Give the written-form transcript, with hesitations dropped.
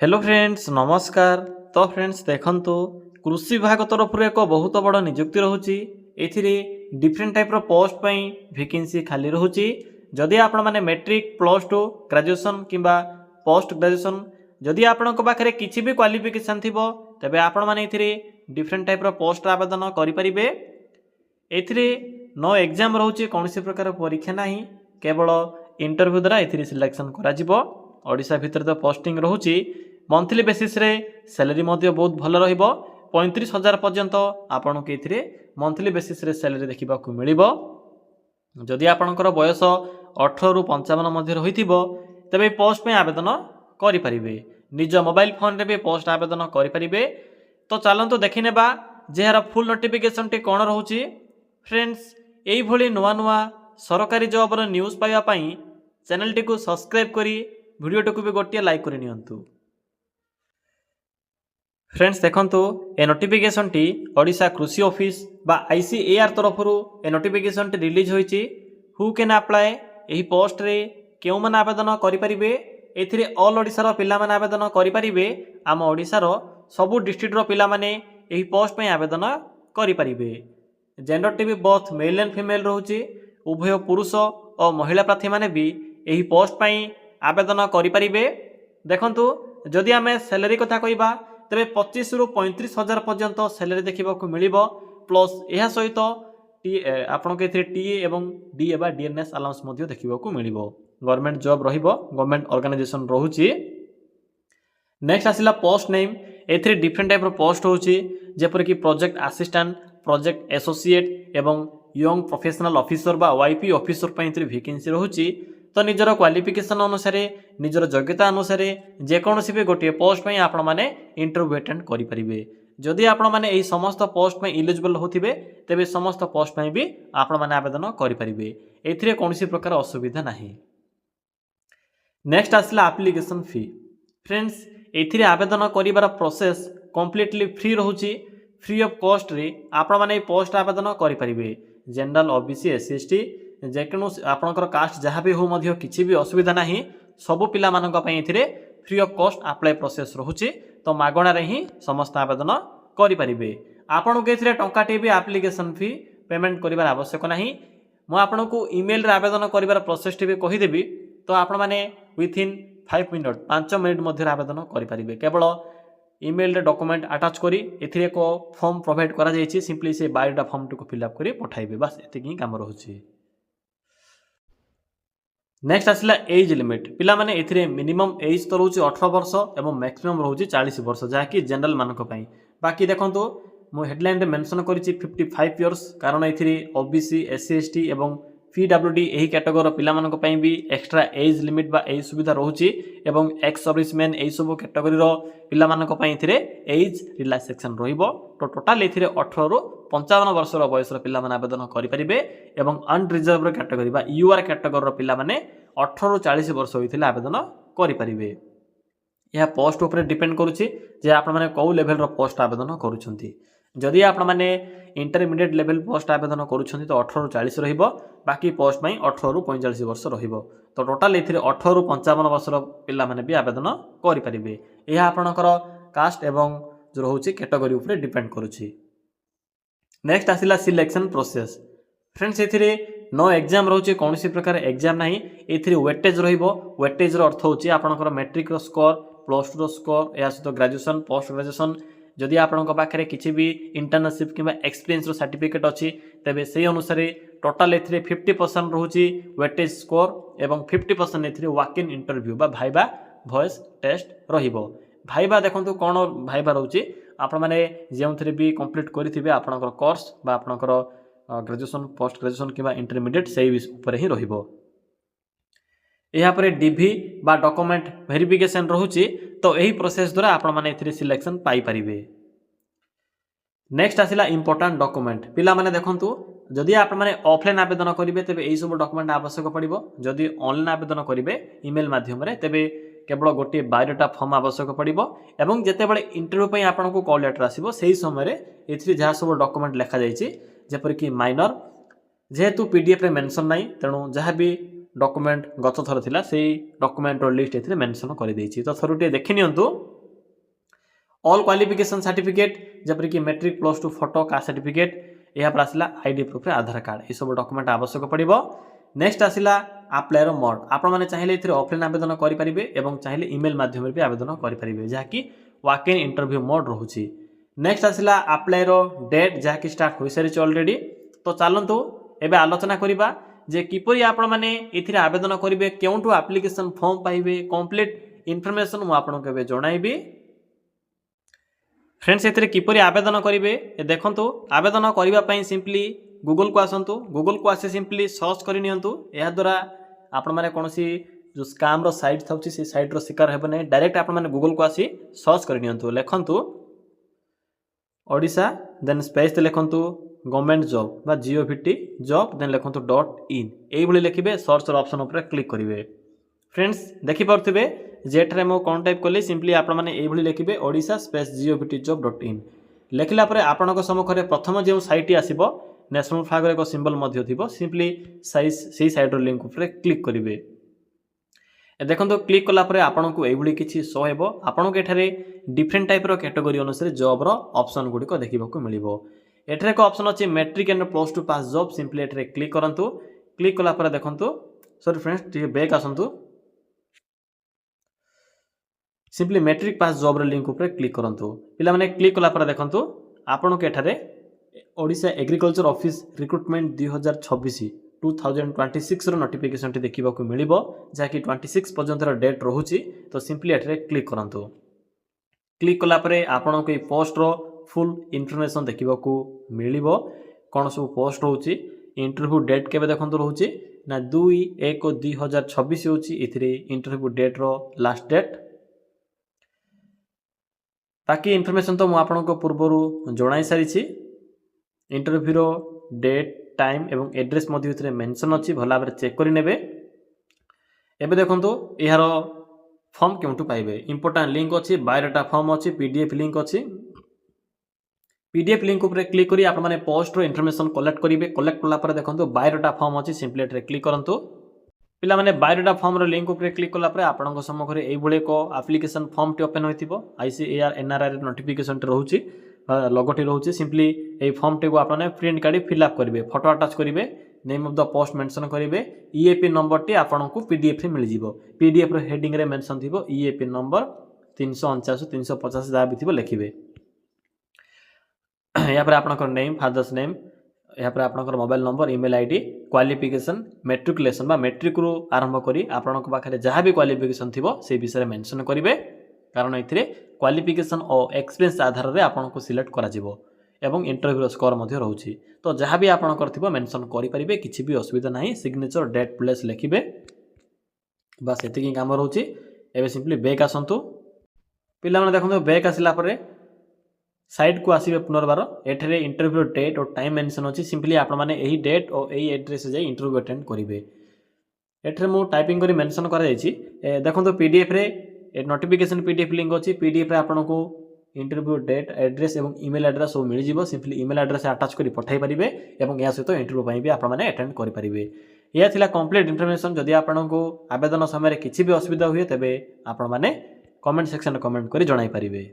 Hello friends नमस्कार। तो friends देखंतु कृषि विभाग तरफ एक बहुत बड़ नियुक्ति रोचे। एथिरे डिफरेंट टाइप पोस्ट पई वैकेंसी खाली रोचे। जदि आपण माने मैट्रिक प्लस टू ग्रेजुएशन किंबा पोस्ट ग्रेजुएशन जदि आपण पाखे किसी भी क्वालिफिकेशन थिबो तबे आपण माने एथिरे डिफरेंट टाइप पोस्ट आवेदन करि परिबे। एथिरे नो एग्जाम रोचे, कौन सी प्रकार परीक्षा नहीं, केवल इंटरव्यू द्वारा एथिरे सिलेक्शन करा जिवो। ओडिशा भितर तो पोस्टिंग रोचे। मंथली बेसिस रे सैलरी बहुत भल रहिबो। 35,000 पर्यंत आपण को एथिरे मंथली बेसिस रे सैलरी देखा मिलिबो। जदि आपणकर बयस 18 रु 55 मध्य रहिथिबो तबे पोस्ट में आवेदन करि परिबे। निज मोबाइल फोन रे भी पोस्ट आवेदन करि परिबे। तो चलंतु देखि नेबा जे यार फुल नोटिफिकेशन टी कोन रहउची। फ्रेंड्स एई भली नुआ नुआ सरकारी जॉब रो न्यूज़ पाइबा पई चैनल टी को सब्सक्राइब करी वीडियो टी को भी गोटिया लाइक करि नियंतु। फ्रेंड्स देखंतु ए नोटिफिकेशन टी ओडिशा कृषि ऑफिस बा ICAR तरफ ए नोटिफिकेशन टी रिलीज होईची। हु कैन अप्लाई एही पोस्ट रे केउ मन आवेदन करि परिबे। एथिरे ऑल ओडिशा रो पिला मन आवेदन करि परिबे। आम ओडिशा रो सबु डिस्ट्रिक्ट रो पिला माने एही पोस्ट पई आवेदन करि परिबे। जेंडर टी भी बोथ मेल एंड फीमेल रहउची। उभय पुरुष और महिला प्रार्थी माने भी एही पोस्ट पई आवेदन करि परिबे। देखंतु जदि आमे सैलरी कथा कहिबा तबे 25 रु 35,000 पर्यंत सैलरी देखा मिलिबो। प्लस यह सहित आपण के टीए एवं डीए बा डीएनएस अलाउंस मध्य देखा मिलिबो। गवर्नमेंट जॉब रहिबो, गवर्नमेंट ऑर्गेनाइजेशन रहउची। नेक्स्ट आसिला पोस्ट नेम। एथरे डिफरेंट टाइप रो पोस्ट होउची, जेपर कि प्रोजेक्ट असिस्टेंट, प्रोजेक्ट एसोसिएट एवं यंग प्रोफेशनल ऑफिसर बा वाईपी ऑफिसर पई एथरे वैकेंसी रहउची। तो निजर क्वालिफिकेशन अनुसार निजर योग्यता अनुसार जेकोसी भी गोटे पोस्ट में आपण मैंने इंटरव्यू अटेंड करेंगे। जदि आपण मैंने यही समस्त पोस्ट में इलिजिबल होथिबे तेबे समस्त पोस्ट में भी आपण मैंने आवेदन करेंगे। एथिरे कौनसी प्रकार असुविधा नहीं। नेक्स्ट आसला एप्लिकेशन फी। फ्रेंड्स एथिरे आवेदन करिवार प्रोसेस कंप्लीटली फ्री रहउची। फ्री ऑफ कॉस्ट रे आपण मैंने पोस्ट आवेदन करेंगे। जनरल ओबीसी SC ST जेकोसी आपणकर कास्ट जहाँ भी हो मध्य किसी भी असुविधा नहीं। सबु पिला मानक पई एथिरे free of cost apply process रहउची। तो मागणा रे ही समस्त आवेदन करि परिबे। आपण के एथिरे टंकाटे भी एप्लिकेशन फी पेमेंट करिवार आवश्यक नहीं। मु आपण को ईमेल रे आवेदन करिवार प्रोसेस टी भी कहि देबी। तो आपण माने विथिन 5 मिनट 5 मिनट मध्य आवेदन करि परिबे। केवल ईमेल रे डॉक्यूमेंट अटैच करी एथिरे को फॉर्म प्रोवाइड करा जायछि। सिंपली से बायोडाटा फॉर्म टी को फिल अप करी पठाइबे। बस एतिक ही काम रहउछि। नेक्स्ट आसला एज लिमिट। पिला माने एथिरे मिनिमम एज तो रोचे 18 वर्ष एवं मैक्सिमम रोचे 40 वर्ष, जहाँ कि जनरल मानक पई। बाकी देखंतु मु हेडलाइन रे मेंशन करिछि 55 इयर्स, कारण एथिरे ओबीसी SC ST एवं PWD एही कैटेगरी पिला मानक पई भी एक्स्ट्रा एज लिमिट बा एज सुविधा रहउछि। एवं एक्स सर्विसमैन एही सब कैटेगरी रो पिला मानक पई एथिरे एज रिलैक्सेशन रहिबो। तो टोटल एथिरे 18 रु 55 वर्ष रो बयस रो पिला माने आवेदन करि परिबे। एवं अनरिजर्व कैटेगरी बा UR कैटेगरी रो पिला माने 18 रु 40 वर्ष होइथिले आवेदन करि परिबे। यह पोस्ट ऊपर डिपेंड करूछि जे आपण माने कौ लेवल रो पोस्ट आवेदन करूछंती। जदि आपण माने इंटरमीडिएट लेवल पोस्ट आवेदन करूछंती तो 18 रु 40 रहिबो। बाकी पोस्ट में 18 रु 45 वर्ष रहिबो। तो टोटल एथिरे 18 रु 55 वर्ष रो पिला माने भी आवेदन करि परिबे। यह आपणकर कास्ट एवं जो रहउछि कैटेगरी ऊपर डिपेंड करूछि। नेक्स्ट आसिला सिलेक्शन प्रोसेस। फ्रेंड्स एथिरे नो एग्जाम रहउछि, कौनसी प्रकार एग्जाम नहीं। एथिरे वेटेज रहिबो। वेटेज रो अर्थ होछि आपणकर मैट्रिक रो स्कोर, प्लस 2 रो स्कोर, या सहित ग्रेजुएशन, पोस्ट ग्रेजुएशन। जदि आपणक पाखरे किछि भी इंटर्नशिप किबा एक्सपीरियंस रो सर्टिफिकेट अछि तबे सेही अनुसार टोटल एथिरे 50% रहउछि वेटेज स्कोर एवं 50% एथिरे वॉक इन इंटरव्यू बा भाइबा वॉइस टेस्ट रहिबो। भाइबा देखंतु कोन भाइबा रहउछि, आपण माने जेउथरे भी कंप्लीट करिथिबे आपणकर कोर्स बा आपणकर ग्रेजुएशन, पोस्ट ग्रेजुएशन किबा इंटरमीडिएट सेही ऊपर ही रहिबो। यहाँ पर डीवी बा डॉक्यूमेंट वेरिफिकेशन रहउछि। तो यही प्रोसेस द्वारा आपण माने एथिरे सिलेक्शन पाई परिबे। नेक्स्ट आसिला इंपोर्टेंट डॉक्यूमेंट। पिला माने देखंतु जदि आपण माने ऑफलाइन आवेदन करिवे तेबे एही सब डॉक्यूमेंट आवश्यक पड़िबो। जदि ऑनलाइन आवेदन करिवे ईमेल माध्यम रे तेबे केवल गोटे बायोडाटा फॉर्म आवश्यक पड़िबो। एवं जेते बेले इंटरव्यू पई आपण को कॉल लेटर आसीबो सेही समय रे एथिरे जहा सब डॉक्यूमेंट लेखा जायछि, जेपर कि माइनर जेहेतु PDF रे मेंशन नाही, तेणु जहाँ भी डॉक्यूमेंट गत थर थिला सेही डॉक्यूमेंट रो लिस्ट एथिरे मेंशन करि दैछि। तो थरुटे देखि नियंतु। ऑल क्वालिफिकेशन सर्टिफिकेट जपरिक matric plus two photo caste certificate यहाँ आसला आईडी प्रूफ आधार कार्ड ये सब डॉक्यूमेंट आवश्यक पड़ो। नेक्स्ट आसला आप्लायर मोड आपण मैंने चाहिए ये ऑफलाइन आवेदन करेंगे और चाहिए ईमेल माध्यम भी आवेदन करेंगे जहाँकि वॉक इन इंटरव्यू मोड रोचे। नेक्स्ट आसला आप्लायर डेट जहाँकि स्टार्ट हो सारी ऑलरेडी। तो चलतु एवं आलोचना करवा जे किपरि आपण मैंने ये आवेदन करेंगे क्योंठू आप्लिकेसन फॉर्म पाइबे कंप्लीट इनफॉरमेशन मुझे आपको जनइबी। फ्रेंड्स ये किपरि आवेदन करेंगे देखंतु आवेदन करने सिंपली गूगल को आसतु गूगल को आसे सिंपली सर्च कर यह द्वारा आपण मैंने कौन जो स्काम रो साइट था से साइट रो शिकार हेबे नहीं डायरेक्ट आपण मैंने गूगल को आसी सर्च कर लिखंतु ओडिशा देन स्पेस लिखंतु गवर्नमेंट जॉब बा जीओवीटी जॉब देन लिखंतु .in ये लिखे सर्च ऑप्शन उपर क्लिक करेंगे। फ्रेंड्स देखिपे जेठे मु कौन टाइप कली सिंपली आपण मैंने ये लिखे ओडिशा स्पेस जीओवीटी जॉब .in लिखला आपण सम्मुखें प्रथम जो साइट आसो नेशनल फ्लैग एक सिंबल सिंपली से साइड लिंक उपर क्लिक करेंगे। देखो क्लिक कलापर आपन को ये किसी शो हो आपन को ये डिफरेंट टाइप कैटेगरी अनुसार जॉब रो ऑप्शन गुड़िक देखा मिलो। एठरे एक ऑप्शन अच्छे matric and plus two pass job simply एठरे क्लिक करंतु क्लिक कलापर देखंतु सॉरी फ्रेंड्स टी बैक आसंतु सिंपली मैट्रिक पास जॉब रो लिंक उपर क्लिक करंतु पिला माने क्लिक कलापर देखंतु आपन को एठारे Odisha agriculture office recruitment 2026 notification देखा मिलो जहाँकि 26 पर्यंत डेट रोचे। तो सिंपली एठरे क्लिक करंतु क्लिक कलापर आपन को पोस्ट रो फुल इनफॉरमेशन देखा मिलो कौन सब पोस्ट रोचे इंटरव्यू डेट के देखो रोचे ना 2/1/2026 होची इंटरव्यू डेट रो लास्ट डेट। बाकी इनफॉरमेशन तो मुझे पूर्वर जनाई सारी इंटरव्यू रो डेट टाइम एवं एड्रेस मेंशन अच्छी भल भाव चेक करेंगे। एबे देखो यार फॉर्म क्योंठू पाइबे इंपोर्टेंट लिंक अच्छी बायोडाटा फॉर्म अच्छी पीडीएफ लिंक अच्छी पीडीएफ लिंक उपर क्लिक करी आपने पोस्ट रो इनफॉरमेशन कलेक्ट करेंगे। कलेक्ट कलापर देखो बायोडाटा फॉर्म अच्छी सिंपली एटे क्लिक करंतु पिला माने बायोडाटा फॉर्म रो लिंक उपर क्लिक कलापर आपन सम्मुखें ये एक एप्लिकेशन फॉर्म टी ओपन होइतिबो ICAR NRI नोटिफिकेशन रोचे लोगोटी रोचे सिंपली ये फॉर्म टी को आपने प्रिंट काढ़ी फिलअप करेंगे फोटो अटाच करेंगे name of the post mention करेंगे EAP नंबर टी आपन को PDF मिल जिवो PDF रो हेडिंग रे मेंशन थिबो EAP नंबर 349 350 जहाँ भी थी लिखे। यहाँ पर आपनकर नेम फादर्स नेम यहाँ पर आपनकर mobile number email ID qualification matriculation बा मैट्रिक रू आरंभ करी आपनक पाखे जहाँ भी क्वालिफिकेशन थिबो से विषय मेंशन करेंगे कारण ये क्वालिफिकेशन और एक्सपीरियंस आधार में आपन को सिलेक्ट करा जिवो एवं इंटरव्यू स्कोर रोचे। तो जहाँ भी आपनकर थिबो मेंशन करेंगे किसी भी असुविधा नहीं सिग्नेचर डेट प्लेस लिखे बस एतिक काम रोचे। एवं सिंपली बैक आसतु पिला देखो बैक आसला साइट को आसवे पुनर्बार एठरे इंटरव्यू डेट और टाइम मेंशन अच्छी सिंपली आपने यही डेट और यही एड्रेस जाए इंटरव्यू अटेंड करेंगे। एठरे मु टाइपिंग करी मेंशन करा देखो PDF रे नोटिफिकेशन PDF लिंक अच्छी PDF रे आपन को इंटरव्यू डेट एड्रेस और ईमेल एड्रेस सब मिल जाव सिंपली ईमेल एड्रेस अटाच कर पठाई पारे और या सहित इंटरव्यू भी आपने अटेंड करेंगे। यह थिला कंप्लीट इनफॉरमेशन। जदि आपन को आवेदन समय किसी भी असुविधा हुए तेबे आपण माने कमेंट सेक्शन कमेंट करी जणाई पारिबे।